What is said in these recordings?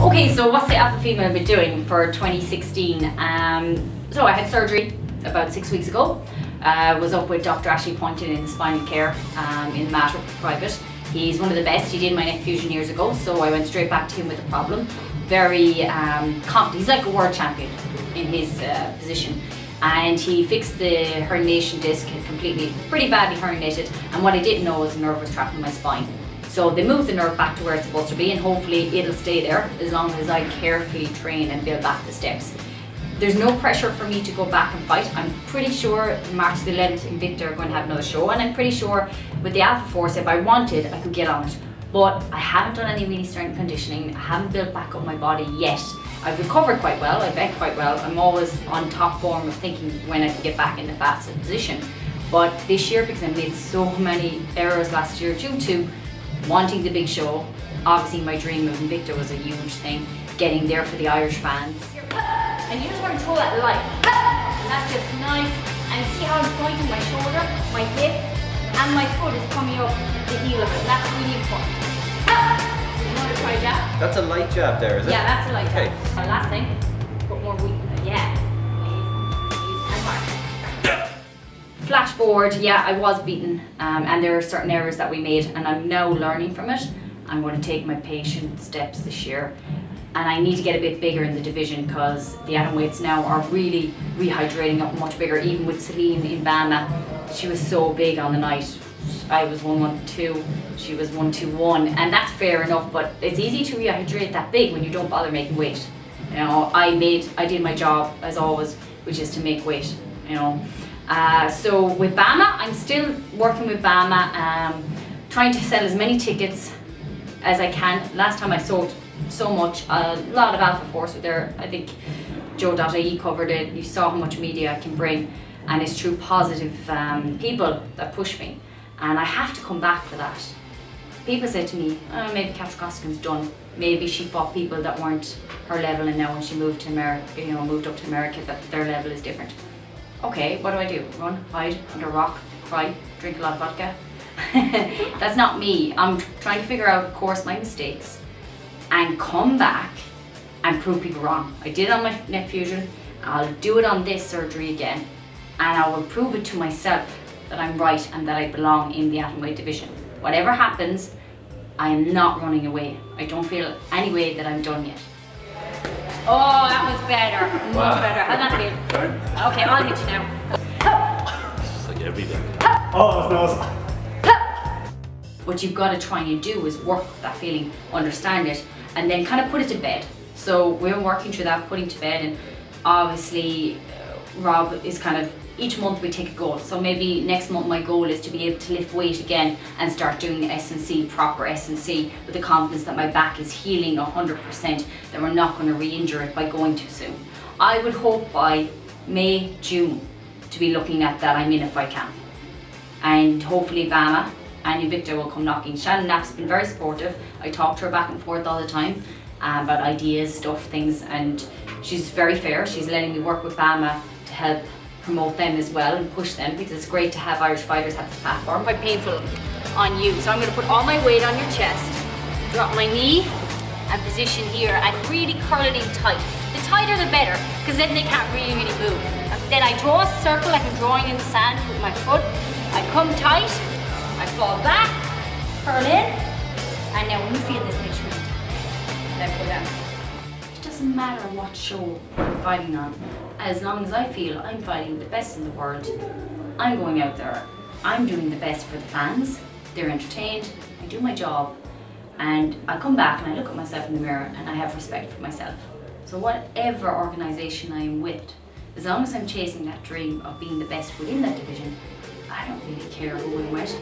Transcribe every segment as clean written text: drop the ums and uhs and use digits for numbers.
Okay, so what's the alpha female been doing for 2016? So I had surgery about 6 weeks ago. Was up with Dr. Ashley Poynton in spinal care in Matter Private. He's one of the best. He did my neck fusion years ago, so I went straight back to him with a problem. Very confident. He's like a world champion in his position. And he fixed the herniation disc, had pretty badly herniated, and what I didn't know was the nerve was trapped in my spine. So they moved the nerve back to where it's supposed to be, and hopefully it'll stay there as long as I carefully train and build back the steps. There's no pressure for me to go back and fight. I'm pretty sure March the 11th Invicta are going to have another show, and I'm pretty sure with the Alpha Force, if I wanted, I could get on it. But I haven't done any really strength conditioning. I haven't built back up my body yet. I've recovered quite well, I've ate quite well. I'm always on top form of thinking when I can get back in the fastest position. But this year, because I made so many errors last year due to wanting the big show, obviously my dream of Invicta was a huge thing, getting there for the Irish fans. And you just want to throw that light. And that's just nice. And see how I'm pointing my shoulder, my hip, and my foot is coming up the heel of it. That's really important. You want to try a jab? That's a light jab there, is it? Yeah, that's a light jab. Okay. Last thing, put more weight. Yeah. Flash forward, yeah, I was beaten, and there are certain errors that we made, and I'm now learning from it. I'm going to take my patient steps this year, and I need to get a bit bigger in the division because the atom weights now are really rehydrating up much bigger. Even with Celine in Bama, she was so big on the night. I was 112, she was 121, and that's fair enough, but it's easy to rehydrate that big when you don't bother making weight. You know, I did my job as always, which is to make weight, you know. So with Bama, I'm still working with Bama, trying to sell as many tickets as I can. Last time I sold so much, a lot of Alpha Force were there. I think SportsJOE.ie covered it. You saw how much media I can bring, and it's through positive people that push me. And I have to come back for that. People say to me, oh, maybe Costigan's done. Maybe she fought people that weren't her level, and now when she moved to America, you know, moved up to America, that their level is different. Okay, what do? Run, hide, under a rock, cry, drink a lot of vodka? That's not me. I'm trying to figure out, of course, my mistakes and come back and prove people wrong. I did it on my neck fusion. I'll do it on this surgery again, and I will prove it to myself that I'm right and that I belong in the atomweight division. Whatever happens, I am not running away. I don't feel any way that I'm done yet. Oh, that was better. Much better. How's that feel? Okay, I'll hit you now. It's like every day. Oh, that was What you've got to try and do is work that feeling, understand it, and then kind of put it to bed. So we're working through that, putting to bed, and obviously Rob is kind of, each month we take a goal. So maybe next month my goal is to be able to lift weight again and start doing S&C, proper S&C, with the confidence that my back is healing 100%, that we're not going to re-injure it by going too soon. I would hope by May, June to be looking at that I'm in if I can. And hopefully Bama and Invicta will come knocking. Shannon Knapp's been very supportive. I talk to her back and forth all the time about ideas, stuff, things, and she's very fair. She's letting me work with Bama to help promote them as well and push them, because it's great to have Irish fighters have this platform. Quite painful on you. So I'm going to put all my weight on your chest, drop my knee and position here and really curl it in tight. The tighter the better, because then they can't really move. And then I draw a circle like I'm drawing in the sand with my foot. I come tight, I fall back, curl in, and now when you feel this, make sure you then pull down. It doesn't matter what show I'm fighting on, as long as I feel I'm fighting the best in the world. I'm going out there, I'm doing the best for the fans, they're entertained, I do my job, and I come back and I look at myself in the mirror and I have respect for myself. So whatever organisation I am with, as long as I'm chasing that dream of being the best within that division, I don't really care who I'm with.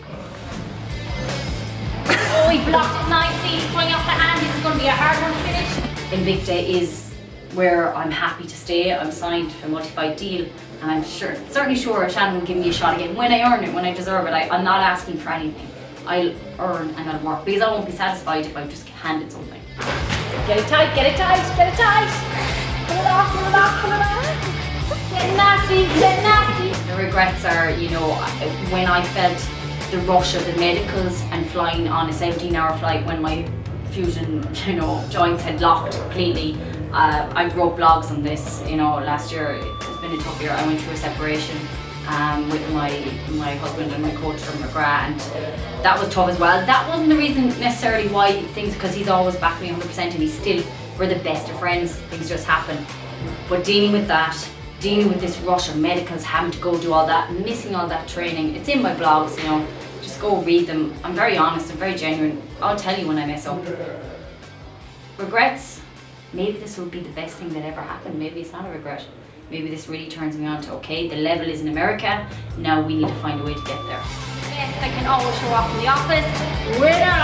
Oh, he blocked it nicely, he's going off the hand, this is going to be a hard one to finish. Invicta is where I'm happy to stay. I'm signed for a multi-fight deal, and I'm certainly sure Shannon will give me a shot again when I earn it, when I deserve it. I'm not asking for anything. I'll earn and I'll work, because I won't be satisfied if I'm just handed something. Get it tight, get it tight, get it tight! Pull it off, pull it off, pull it off! Get nasty, get nasty! The regrets are, you know, when I felt the rush of the medicals and flying on a 17-hour flight when my fusion, you know, joints had locked completely. I wrote blogs on this, you know, last year. It's been a tough year. I went through a separation with my husband and my coach from McGrath, and that was tough as well. That wasn't the reason necessarily why things, because he's always backed me 100% and he's still, we're the best of friends, things just happen. But dealing with that, dealing with this rush of medicals, having to go do all that, missing all that training, it's in my blogs, you know, just go read them. I'm very honest, I'm very genuine. I'll tell you when I mess up. Regrets, maybe this will be the best thing that ever happened. Maybe it's not a regret. Maybe this really turns me on to, okay, the level is in America, now we need to find a way to get there. Yes, I can always show off in the office with a